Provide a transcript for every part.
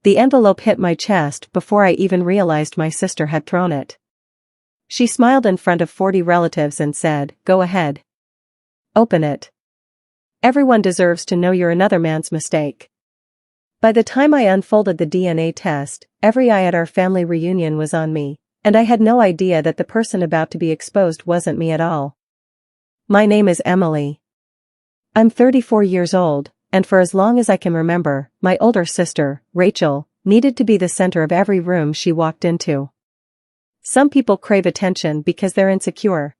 The envelope hit my chest before I even realized my sister had thrown it. She smiled in front of 40 relatives and said, "Go ahead. Open it. Everyone deserves to know you're another man's mistake." By the time I unfolded the DNA test, every eye at our family reunion was on me, and I had no idea that the person about to be exposed wasn't me at all. My name is Emily. I'm 34 years old, and for as long as I can remember, my older sister, Rachel, needed to be the center of every room she walked into. Some people crave attention because they're insecure.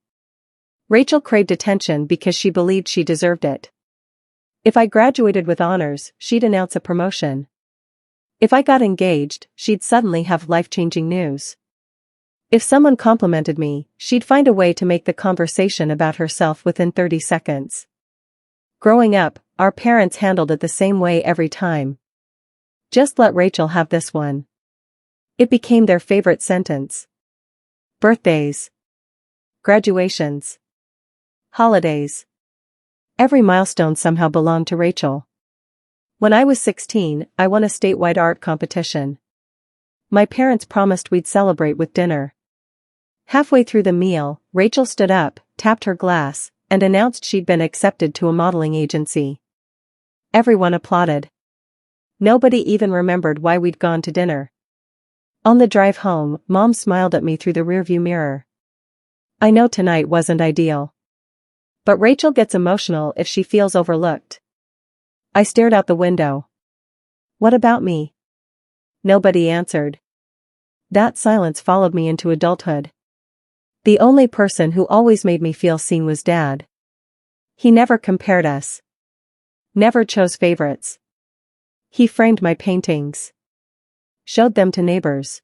Rachel craved attention because she believed she deserved it. If I graduated with honors, she'd announce a promotion. If I got engaged, she'd suddenly have life-changing news. If someone complimented me, she'd find a way to make the conversation about herself within 30 seconds. Growing up, our parents handled it the same way every time. "Just let Rachel have this one." It became their favorite sentence. Birthdays, graduations, holidays. Every milestone somehow belonged to Rachel. When I was 16, I won a statewide art competition. My parents promised we'd celebrate with dinner. Halfway through the meal, Rachel stood up, tapped her glass, and announced she'd been accepted to a modeling agency. Everyone applauded. Nobody even remembered why we'd gone to dinner. On the drive home, Mom smiled at me through the rearview mirror. I know tonight wasn't ideal. But Rachel gets emotional if she feels overlooked. I stared out the window. What about me? Nobody answered. That silence followed me into adulthood. The only person who always made me feel seen was Dad. He never compared us. Never chose favorites. He framed my paintings. Showed them to neighbors.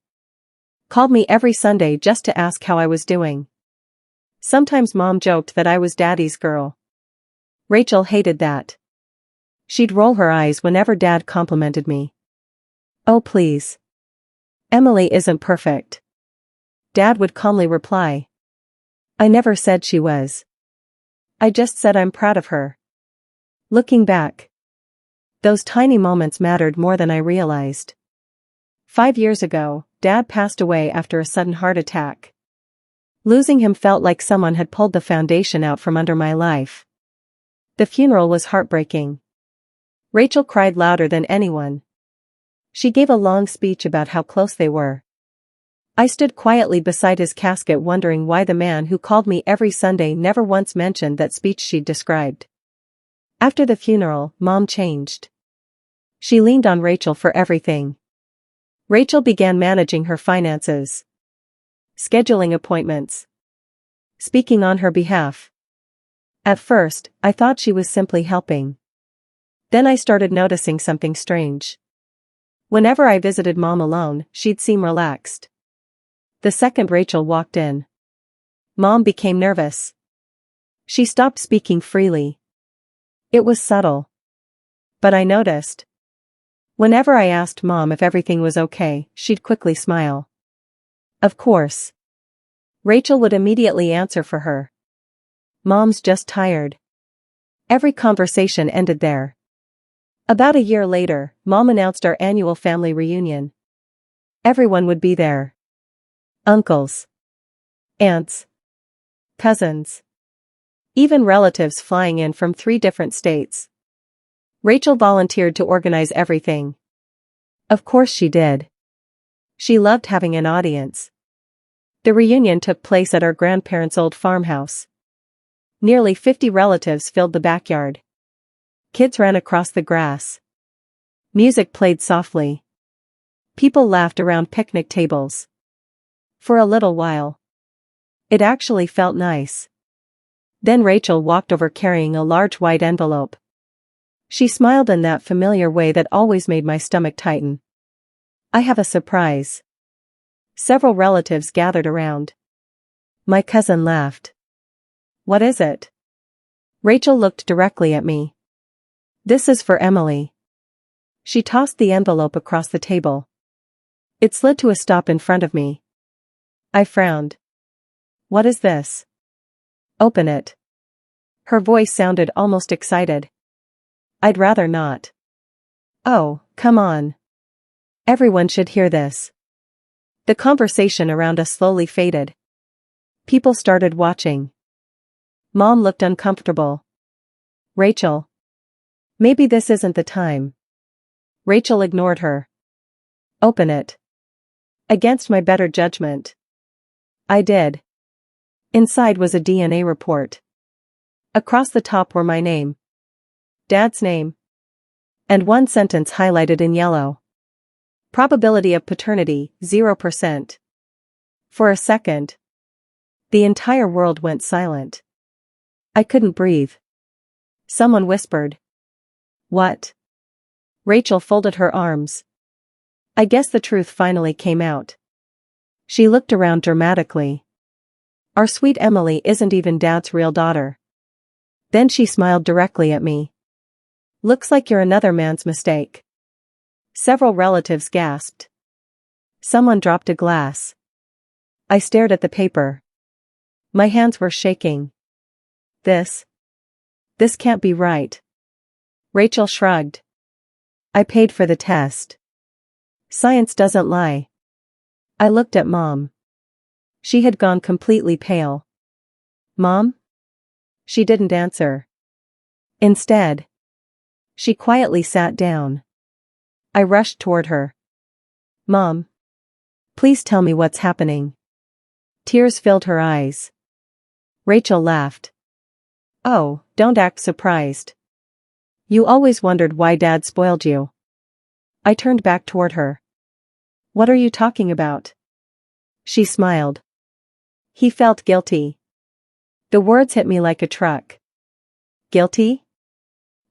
Called me every Sunday just to ask how I was doing. Sometimes Mom joked that I was Daddy's girl. Rachel hated that. She'd roll her eyes whenever Dad complimented me. "Oh please. Emily isn't perfect." Dad would calmly reply. "I never said she was. I just said I'm proud of her." Looking back, those tiny moments mattered more than I realized. 5 years ago, Dad passed away after a sudden heart attack. Losing him felt like someone had pulled the foundation out from under my life. The funeral was heartbreaking. Rachel cried louder than anyone. She gave a long speech about how close they were. I stood quietly beside his casket wondering why the man who called me every Sunday never once mentioned that speech she'd described. After the funeral, Mom changed. She leaned on Rachel for everything. Rachel began managing her finances, scheduling appointments, speaking on her behalf. At first, I thought she was simply helping. Then I started noticing something strange. Whenever I visited Mom alone, she'd seem relaxed. The second Rachel walked in, Mom became nervous. She stopped speaking freely. It was subtle, but I noticed. Whenever I asked Mom if everything was okay, she'd quickly smile. Of course. Rachel would immediately answer for her. "Mom's just tired." Every conversation ended there. About a year later, Mom announced our annual family reunion. Everyone would be there. Uncles, aunts, cousins, even relatives flying in from 3 different states. Rachel volunteered to organize everything. Of course she did. She loved having an audience. The reunion took place at our grandparents' old farmhouse. Nearly 50 relatives filled the backyard. Kids ran across the grass. Music played softly. People laughed around picnic tables. For a little while, it actually felt nice. Then Rachel walked over carrying a large white envelope. She smiled in that familiar way that always made my stomach tighten. "I have a surprise." Several relatives gathered around. My cousin laughed. "What is it?" Rachel looked directly at me. "This is for Emily." She tossed the envelope across the table. It slid to a stop in front of me. I frowned. "What is this?" "Open it." Her voice sounded almost excited. "I'd rather not." "Oh, come on. Everyone should hear this. The conversation around us slowly faded. People started watching. Mom looked uncomfortable. Rachel. Maybe this isn't the time. Rachel ignored her. Open it. Against my better judgment. I did. Inside was a DNA report. Across the top were my name, Dad's name, and one sentence highlighted in yellow. Probability of paternity, 0%. For a second, the entire world went silent. I couldn't breathe. Someone whispered. What? Rachel folded her arms. I guess the truth finally came out. She looked around dramatically. Our sweet Emily isn't even Dad's real daughter. Then she smiled directly at me. Looks like you're another man's mistake. Several relatives gasped. Someone dropped a glass. I stared at the paper. My hands were shaking. This can't be right. Rachel shrugged. I paid for the test. Science doesn't lie. I looked at Mom. She had gone completely pale. Mom? She didn't answer. Instead, she quietly sat down. I rushed toward her. Mom. Please tell me what's happening. Tears filled her eyes. Rachel laughed. Oh, don't act surprised. You always wondered why Dad spoiled you. I turned back toward her. What are you talking about? She smiled. He felt guilty. The words hit me like a truck. Guilty?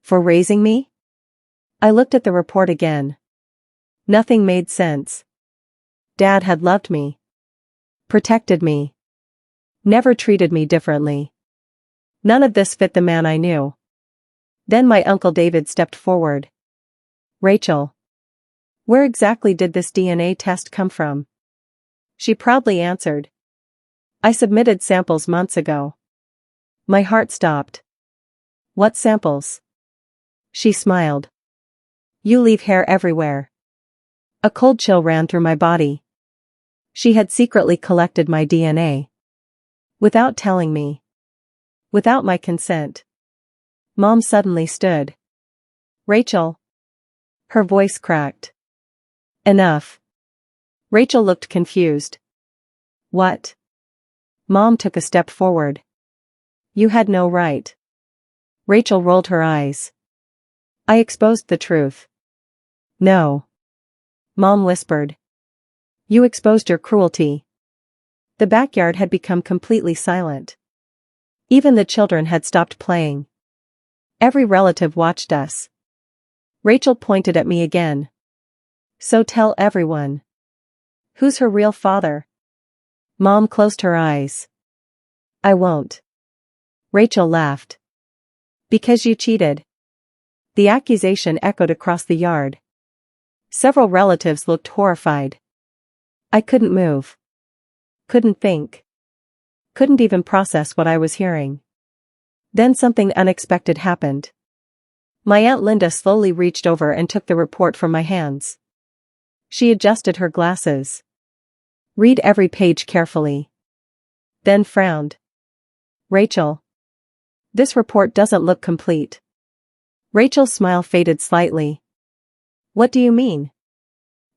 For raising me? I looked at the report again. Nothing made sense. Dad had loved me. Protected me. Never treated me differently. None of this fit the man I knew. Then my Uncle David stepped forward. Rachel. Where exactly did this DNA test come from? She proudly answered. I submitted samples months ago. My heart stopped. What samples? She smiled. You leave hair everywhere. A cold chill ran through my body. She had secretly collected my DNA. Without telling me. Without my consent. Mom suddenly stood. Rachel. Her voice cracked. Enough. Rachel looked confused. What? Mom took a step forward. You had no right. Rachel rolled her eyes. I exposed the truth. No. Mom whispered. You exposed your cruelty. The backyard had become completely silent. Even the children had stopped playing. Every relative watched us. Rachel pointed at me again. So tell everyone. Who's her real father? Mom closed her eyes. I won't. Rachel laughed. Because you cheated. The accusation echoed across the yard. Several relatives looked horrified. I couldn't move. Couldn't think. Couldn't even process what I was hearing. Then something unexpected happened. My Aunt Linda slowly reached over and took the report from my hands. She adjusted her glasses. Read every page carefully. Then frowned. Rachel. This report doesn't look complete. Rachel's smile faded slightly. What do you mean?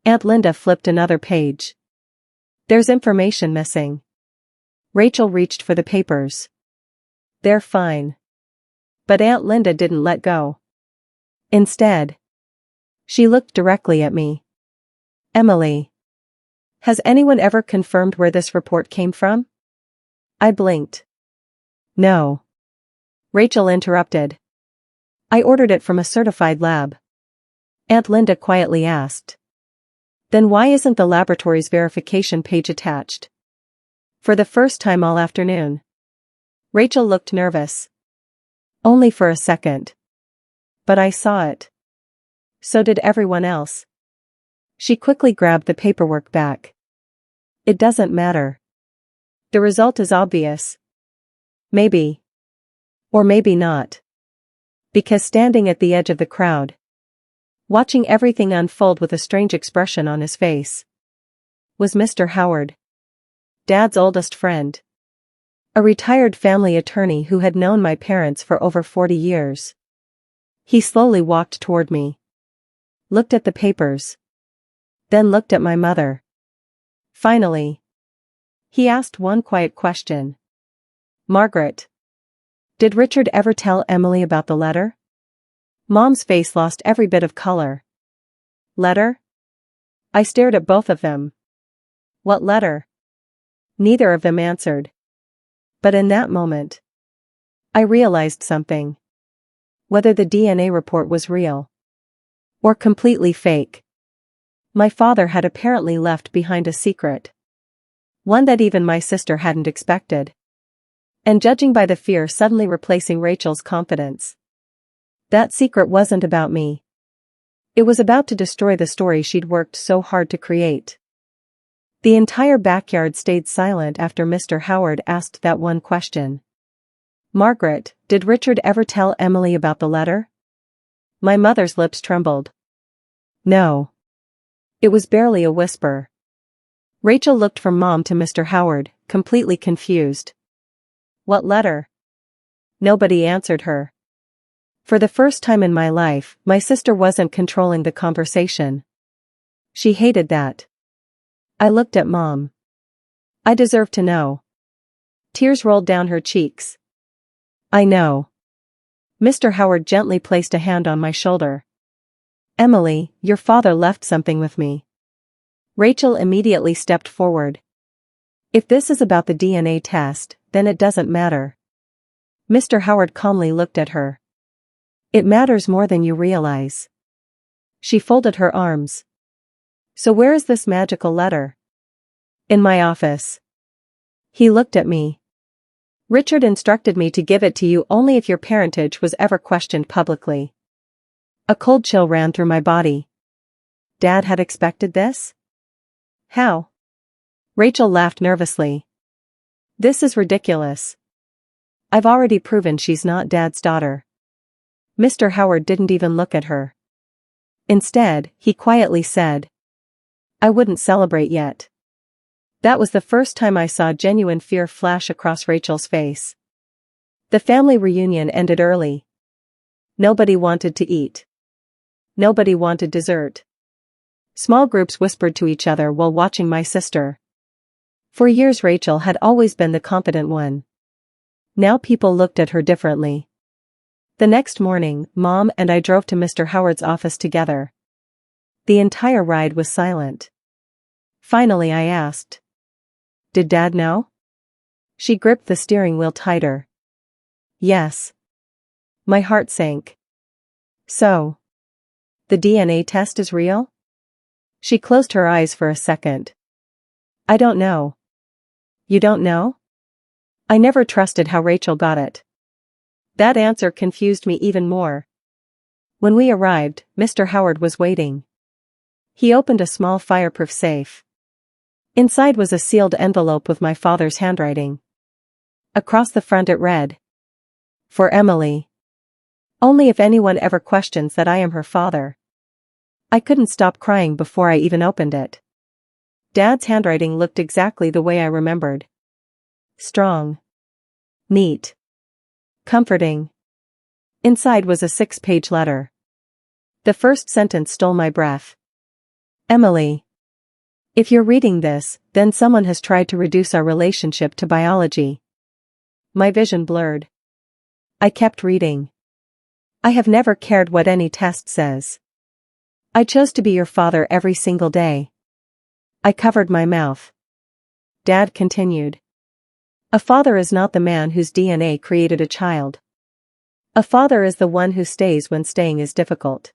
Aunt Linda flipped another page. There's information missing. Rachel reached for the papers. They're fine. But Aunt Linda didn't let go. Instead, she looked directly at me. Emily. Has anyone ever confirmed where this report came from? I blinked. No. Rachel interrupted. I ordered it from a certified lab. Aunt Linda quietly asked. Then why isn't the laboratory's verification page attached? For the first time all afternoon. Rachel looked nervous. Only for a second. But I saw it. So did everyone else. She quickly grabbed the paperwork back. It doesn't matter. The result is obvious. Maybe. Or maybe not. Because standing at the edge of the crowd watching everything unfold with a strange expression on his face, was Mr. Howard, Dad's oldest friend. A retired family attorney who had known my parents for over 40 years. He slowly walked toward me, looked at the papers, then looked at my mother. Finally, he asked one quiet question. "Margaret, did Richard ever tell Emily about the letter?" Mom's face lost every bit of color. "Letter?" I stared at both of them. "What letter?" Neither of them answered. But in that moment, I realized something. Whether the DNA report was real or completely fake, my father had apparently left behind a secret. One that even my sister hadn't expected. And judging by the fear suddenly replacing Rachel's confidence, that secret wasn't about me. It was about to destroy the story she'd worked so hard to create. The entire backyard stayed silent after Mr. Howard asked that one question. "Margaret, did Richard ever tell Emily about the letter?" My mother's lips trembled. "No." It was barely a whisper. Rachel looked from Mom to Mr. Howard, completely confused. "What letter?" Nobody answered her. For the first time in my life, my sister wasn't controlling the conversation. She hated that. I looked at Mom. I deserved to know. Tears rolled down her cheeks. "I know." Mr. Howard gently placed a hand on my shoulder. "Emily, your father left something with me." Rachel immediately stepped forward. "If this is about the DNA test, then it doesn't matter." Mr. Howard calmly looked at her. "It matters more than you realize." She folded her arms. "So where is this magical letter?" "In my office." He looked at me. "Richard instructed me to give it to you only if your parentage was ever questioned publicly." A cold chill ran through my body. Dad had expected this? How? Rachel laughed nervously. "This is ridiculous. I've already proven she's not Dad's daughter." Mr. Howard didn't even look at her. Instead, he quietly said, "I wouldn't celebrate yet." That was the first time I saw genuine fear flash across Rachel's face. The family reunion ended early. Nobody wanted to eat. Nobody wanted dessert. Small groups whispered to each other while watching my sister. For years Rachel had always been the confident one. Now people looked at her differently. The next morning, Mom and I drove to Mr. Howard's office together. The entire ride was silent. Finally I asked, "Did Dad know?" She gripped the steering wheel tighter. "Yes." My heart sank. "So, the DNA test is real?" She closed her eyes for a second. "I don't know." "You don't know?" I never trusted how Rachel got it. That answer confused me even more. When we arrived, Mr. Howard was waiting. He opened a small fireproof safe. Inside was a sealed envelope with my father's handwriting. Across the front it read, "For Emily. Only if anyone ever questions that I am her father." I couldn't stop crying before I even opened it. Dad's handwriting looked exactly the way I remembered. Strong. Neat. Comforting. Inside was a 6-page letter. The first sentence stole my breath. "Emily. If you're reading this, then someone has tried to reduce our relationship to biology." My vision blurred. I kept reading. "I have never cared what any test says. I chose to be your father every single day." I covered my mouth. Dad continued. "A father is not the man whose DNA created a child. A father is the one who stays when staying is difficult."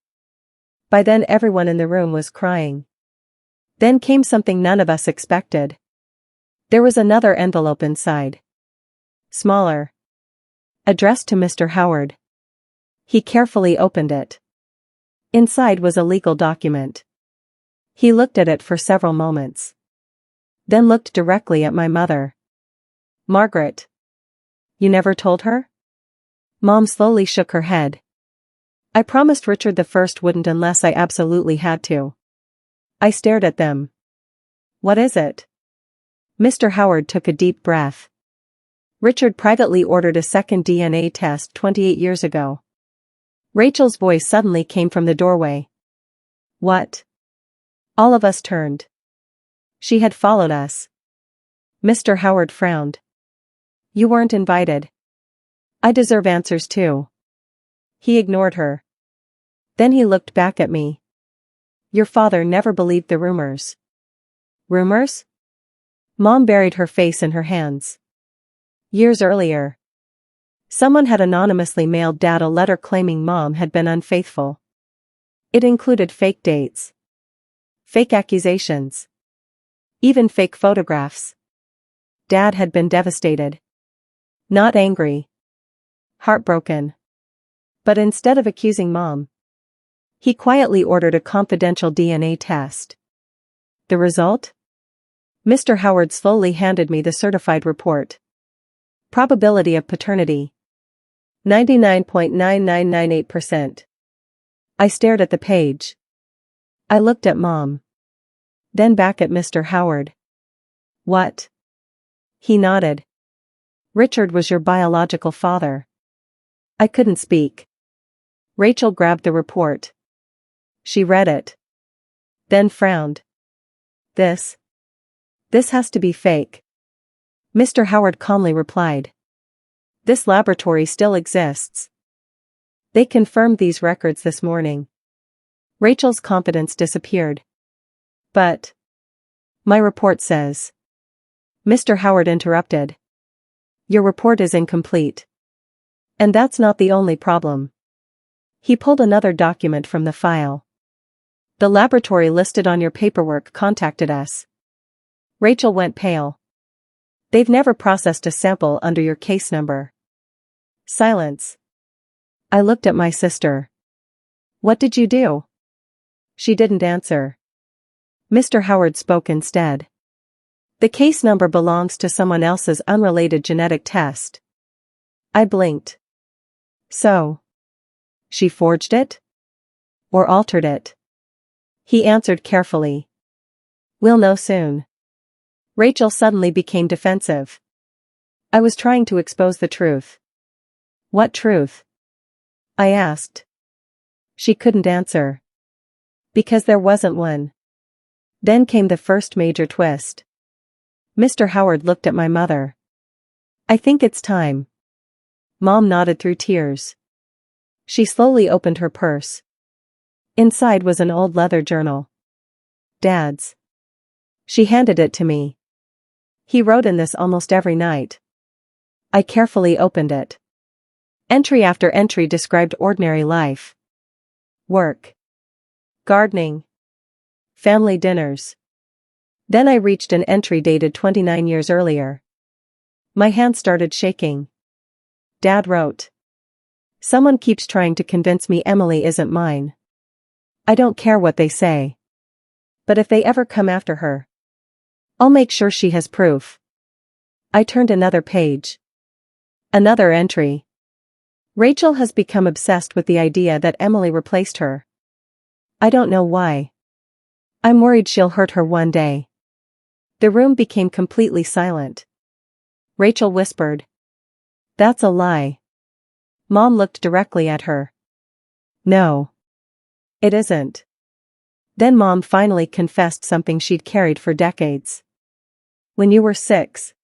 By then everyone in the room was crying. Then came something none of us expected. There was another envelope inside. Smaller. Addressed to Mr. Howard. He carefully opened it. Inside was a legal document. He looked at it for several moments. Then looked directly at my mother. "Margaret. You never told her?" Mom slowly shook her head. I promised Richard the first wouldn't unless I absolutely had to. I stared at them. What is it? Mr. Howard took a deep breath. Richard privately ordered a second DNA test 28 years ago. Rachel's voice suddenly came from the doorway. What? All of us turned. She had followed us. Mr. Howard frowned. You weren't invited. I deserve answers too. He ignored her. Then he looked back at me. Your father never believed the rumors. Rumors? Mom buried her face in her hands. Years earlier, someone had anonymously mailed Dad a letter claiming Mom had been unfaithful. It included fake dates, fake accusations, even fake photographs. Dad had been devastated. Not angry. Heartbroken. But instead of accusing Mom, he quietly ordered a confidential DNA test. The result? Mr. Howard slowly handed me the certified report. Probability of paternity: 99.9998%. I stared at the page. I looked at Mom. Then back at Mr. Howard. What? He nodded. Richard was your biological father. I couldn't speak. Rachel grabbed the report. She read it. Then frowned. This has to be fake. Mr. Howard calmly replied. This laboratory still exists. They confirmed these records this morning. Rachel's confidence disappeared. But my report says. Mr. Howard interrupted. Your report is incomplete. And that's not the only problem. He pulled another document from the file. The laboratory listed on your paperwork contacted us. Rachel went pale. They've never processed a sample under your case number. Silence. I looked at my sister. What did you do? She didn't answer. Mr. Howard spoke instead. The case number belongs to someone else's unrelated genetic test. I blinked. So, she forged it? Or altered it? He answered carefully. We'll know soon. Rachel suddenly became defensive. I was trying to expose the truth. What truth? I asked. She couldn't answer. Because there wasn't one. Then came the first major twist. Mr. Howard looked at my mother. I think it's time. Mom nodded through tears. She slowly opened her purse. Inside was an old leather journal. Dad's. She handed it to me. He wrote in this almost every night. I carefully opened it. Entry after entry described ordinary life. Work. Gardening. Family dinners. Then I reached an entry dated 29 years earlier. My hand started shaking. Dad wrote. Someone keeps trying to convince me Emily isn't mine. I don't care what they say. But if they ever come after her, I'll make sure she has proof. I turned another page. Another entry. Rachel has become obsessed with the idea that Emily replaced her. I don't know why. I'm worried she'll hurt her one day. The room became completely silent. Rachel whispered. That's a lie. Mom looked directly at her. No. It isn't. Then Mom finally confessed something she'd carried for decades. When you were 6,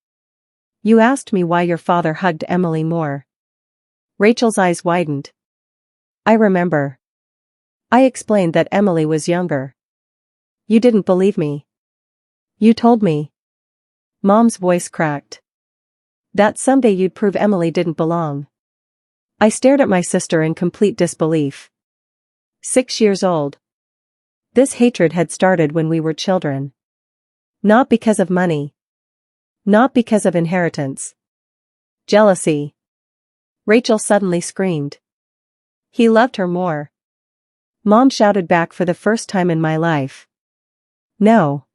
you asked me why your father hugged Emily more. Rachel's eyes widened. I remember. I explained that Emily was younger. You didn't believe me. You told me. Mom's voice cracked. That someday you'd prove Emily didn't belong. I stared at my sister in complete disbelief. 6 years old. This hatred had started when we were children. Not because of money. Not because of inheritance. Jealousy. Rachel suddenly screamed. He loved her more. Mom shouted back for the first time in my life. No.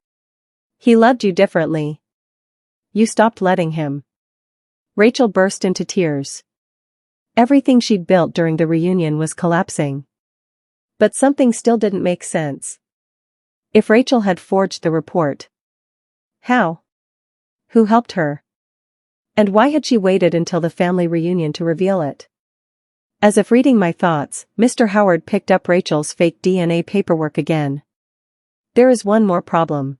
He loved you differently. You stopped letting him. Rachel burst into tears. Everything she'd built during the reunion was collapsing. But something still didn't make sense. If Rachel had forged the report, how? Who helped her? And why had she waited until the family reunion to reveal it? As if reading my thoughts, Mr. Howard picked up Rachel's fake DNA paperwork again. There is one more problem.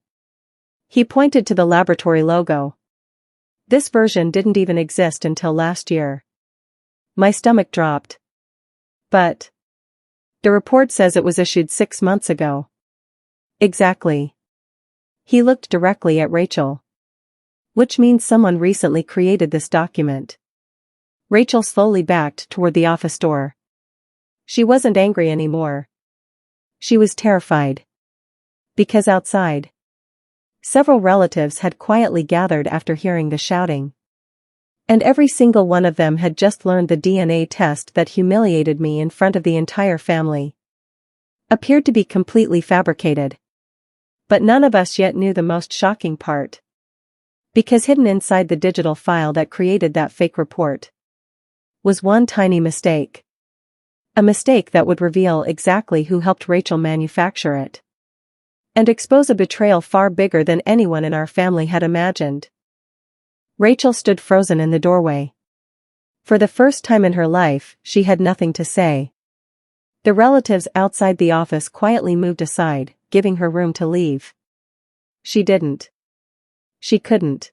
He pointed to the laboratory logo. This version didn't even exist until last year. My stomach dropped. But the report says it was issued 6 months ago. Exactly. He looked directly at Rachel. Which means someone recently created this document. Rachel slowly backed toward the office door. She wasn't angry anymore. She was terrified. Because outside, several relatives had quietly gathered after hearing the shouting. And every single one of them had just learned the DNA test that humiliated me in front of the entire family appeared to be completely fabricated. But none of us yet knew the most shocking part. Because hidden inside the digital file that created that fake report was one tiny mistake. A mistake that would reveal exactly who helped Rachel manufacture it. And expose a betrayal far bigger than anyone in our family had imagined. Rachel stood frozen in the doorway. For the first time in her life, she had nothing to say. The relatives outside the office quietly moved aside, giving her room to leave. She didn't. She couldn't.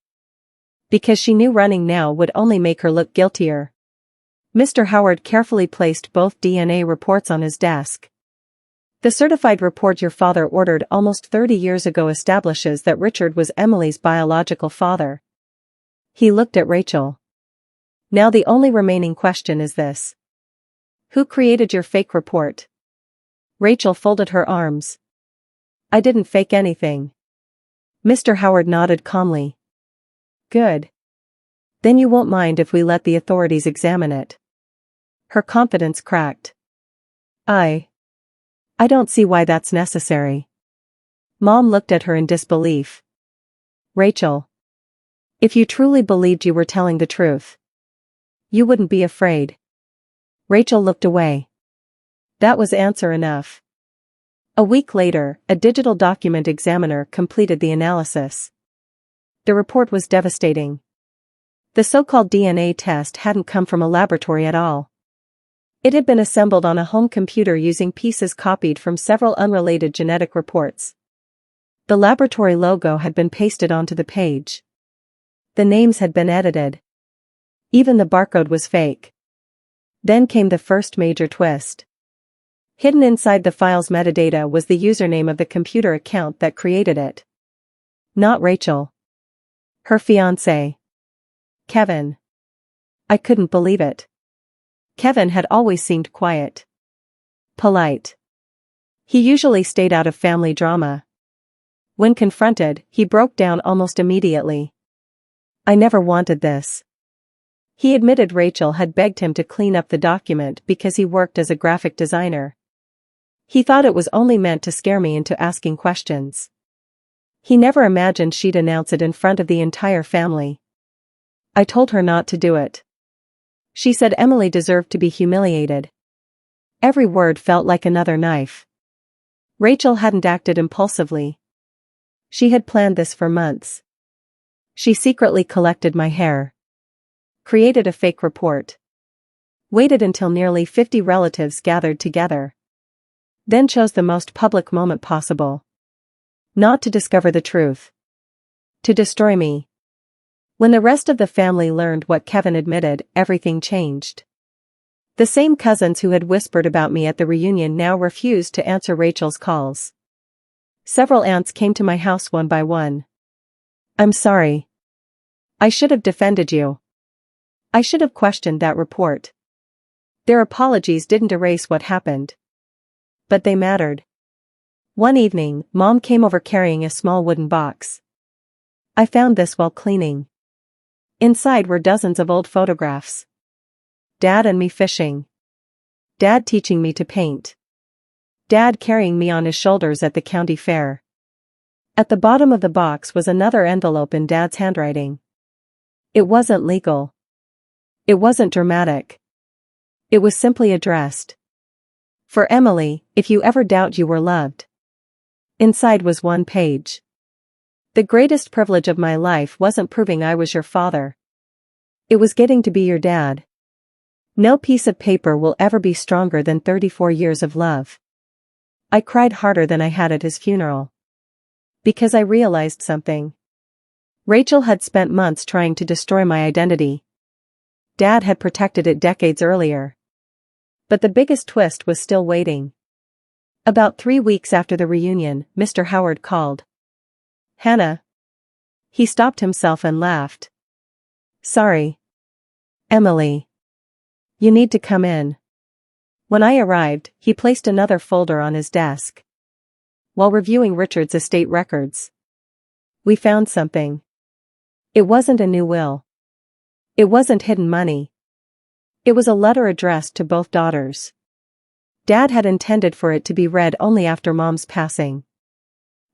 Because she knew running now would only make her look guiltier. Mr. Howard carefully placed both DNA reports on his desk. The certified report your father ordered almost 30 years ago establishes that Richard was Emily's biological father. He looked at Rachel. Now the only remaining question is this. Who created your fake report? Rachel folded her arms. I didn't fake anything. Mr. Howard nodded calmly. Good. Then you won't mind if we let the authorities examine it. Her confidence cracked. I don't see why that's necessary. Mom looked at her in disbelief. Rachel. If you truly believed you were telling the truth, you wouldn't be afraid. Rachel looked away. That was answer enough. A week later, a digital document examiner completed the analysis. The report was devastating. The so-called DNA test hadn't come from a laboratory at all. It had been assembled on a home computer using pieces copied from several unrelated genetic reports. The laboratory logo had been pasted onto the page. The names had been edited. Even the barcode was fake. Then came the first major twist. Hidden inside the file's metadata was the username of the computer account that created it. Not Rachel. Her fiancé. Kevin. I couldn't believe it. Kevin had always seemed quiet. Polite. He usually stayed out of family drama. When confronted, he broke down almost immediately. I never wanted this. He admitted Rachel had begged him to clean up the document because he worked as a graphic designer. He thought it was only meant to scare me into asking questions. He never imagined she'd announce it in front of the entire family. I told her not to do it. She said Emily deserved to be humiliated. Every word felt like another knife. Rachel hadn't acted impulsively. She had planned this for months. She secretly collected my hair. Created a fake report. Waited until nearly 50 relatives gathered together. Then chose the most public moment possible. Not to discover the truth. To destroy me. When the rest of the family learned what Kevin admitted, everything changed. The same cousins who had whispered about me at the reunion now refused to answer Rachel's calls. Several aunts came to my house one by one. I'm sorry. I should have defended you. I should have questioned that report. Their apologies didn't erase what happened. But they mattered. One evening, Mom came over carrying a small wooden box. I found this while cleaning. Inside were dozens of old photographs. Dad and me fishing. Dad teaching me to paint. Dad carrying me on his shoulders at the county fair. At the bottom of the box was another envelope in Dad's handwriting. It wasn't legal. It wasn't dramatic. It was simply addressed. For Emily, if you ever doubt you were loved. Inside was one page. The greatest privilege of my life wasn't proving I was your father. It was getting to be your dad. No piece of paper will ever be stronger than 34 years of love. I cried harder than I had at his funeral. Because I realized something. Rachel had spent months trying to destroy my identity. Dad had protected it decades earlier. But the biggest twist was still waiting. About 3 weeks after the reunion, Mr. Howard called. Hannah. He stopped himself and laughed. Sorry. Emily. You need to come in. When I arrived, he placed another folder on his desk. While reviewing Richard's estate records, we found something. It wasn't a new will. It wasn't hidden money. It was a letter addressed to both daughters. Dad had intended for it to be read only after Mom's passing.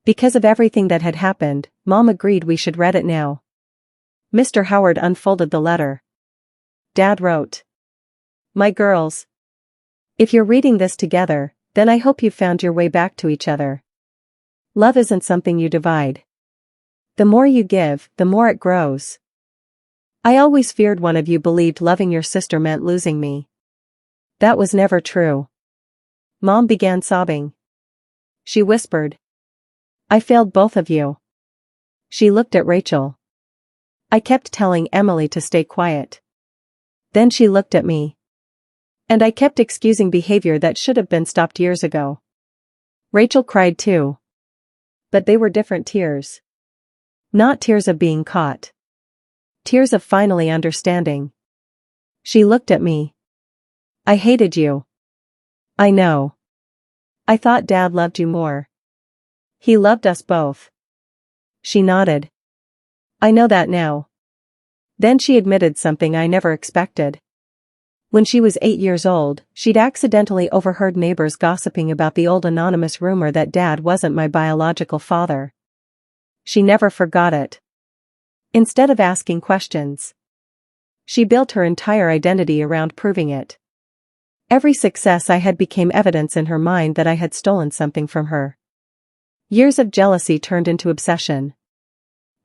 Because of everything that had happened, Mom agreed we should read it now. Mr. Howard unfolded the letter. Dad wrote. My girls. If you're reading this together, then I hope you've found your way back to each other. Love isn't something you divide. The more you give, the more it grows. I always feared one of you believed loving your sister meant losing me. That was never true. Mom began sobbing. She whispered. I failed both of you. She looked at Rachel. I kept telling Emily to stay quiet. Then she looked at me. And I kept excusing behavior that should have been stopped years ago. Rachel cried too. But they were different tears. Not tears of being caught. Tears of finally understanding. She looked at me. I hated you. I know. I thought Dad loved you more. He loved us both. She nodded. I know that now. Then she admitted something I never expected. When she was 8 years old, she'd accidentally overheard neighbors gossiping about the old anonymous rumor that Dad wasn't my biological father. She never forgot it. Instead of asking questions, she built her entire identity around proving it. Every success I had became evidence in her mind that I had stolen something from her. Years of jealousy turned into obsession.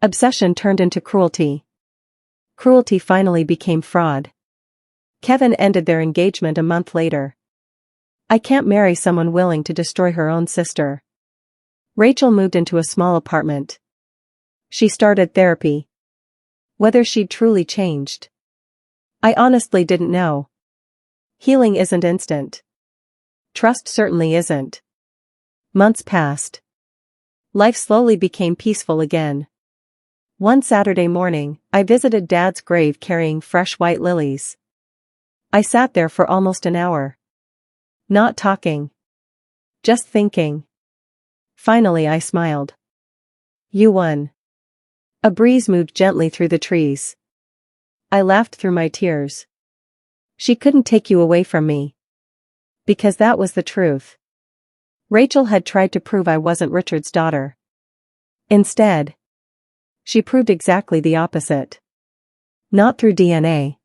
Obsession turned into cruelty. Cruelty finally became fraud. Kevin ended their engagement a month later. I can't marry someone willing to destroy her own sister. Rachel moved into a small apartment. She started therapy. Whether she'd truly changed, I honestly didn't know. Healing isn't instant. Trust certainly isn't. Months passed. Life slowly became peaceful again. One Saturday morning, I visited Dad's grave carrying fresh white lilies. I sat there for almost an hour. Not talking. Just thinking. Finally I smiled. You won. A breeze moved gently through the trees. I laughed through my tears. She couldn't take you away from me. Because that was the truth. Rachel had tried to prove I wasn't Richard's daughter. Instead, she proved exactly the opposite. Not through DNA.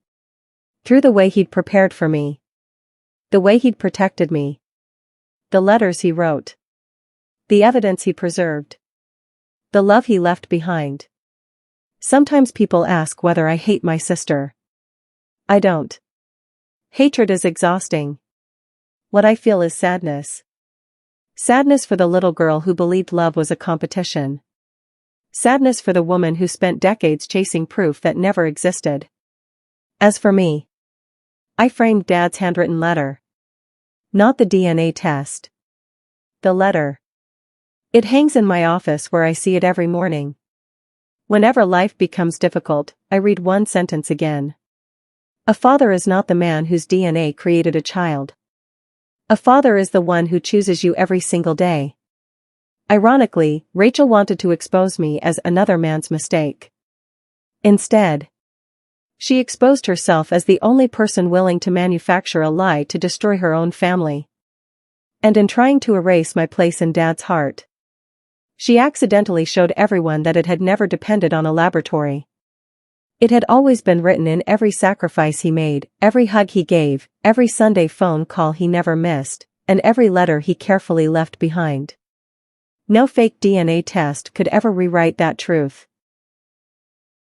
Through the way he'd prepared for me. The way he'd protected me. The letters he wrote. The evidence he preserved. The love he left behind. Sometimes people ask whether I hate my sister. I don't. Hatred is exhausting. What I feel is sadness. Sadness for the little girl who believed love was a competition. Sadness for the woman who spent decades chasing proof that never existed. As for me, I framed Dad's handwritten letter. Not the DNA test. The letter. It hangs in my office where I see it every morning. Whenever life becomes difficult, I read one sentence again. A father is not the man whose DNA created a child. A father is the one who chooses you every single day. Ironically, Rachel wanted to expose me as another man's mistake. Instead, she exposed herself as the only person willing to manufacture a lie to destroy her own family. And in trying to erase my place in Dad's heart, she accidentally showed everyone that it had never depended on a laboratory. It had always been written in every sacrifice he made, every hug he gave, every Sunday phone call he never missed, and every letter he carefully left behind. No fake DNA test could ever rewrite that truth.